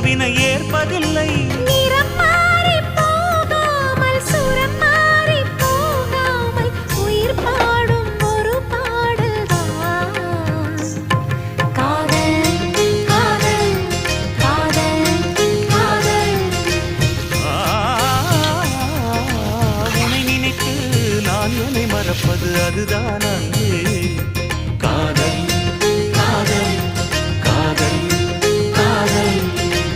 உறவினை ஏற்பதில்லை. நிறம் மாறி போகாமல் சுரம் மாறி போகாமல் உயிர் பாடும் ஒரு பாடல்தான் காதல் காதல் காதல் காதல். உன்னை நினைத்து நான் என்னை மறப்பது அதுதான்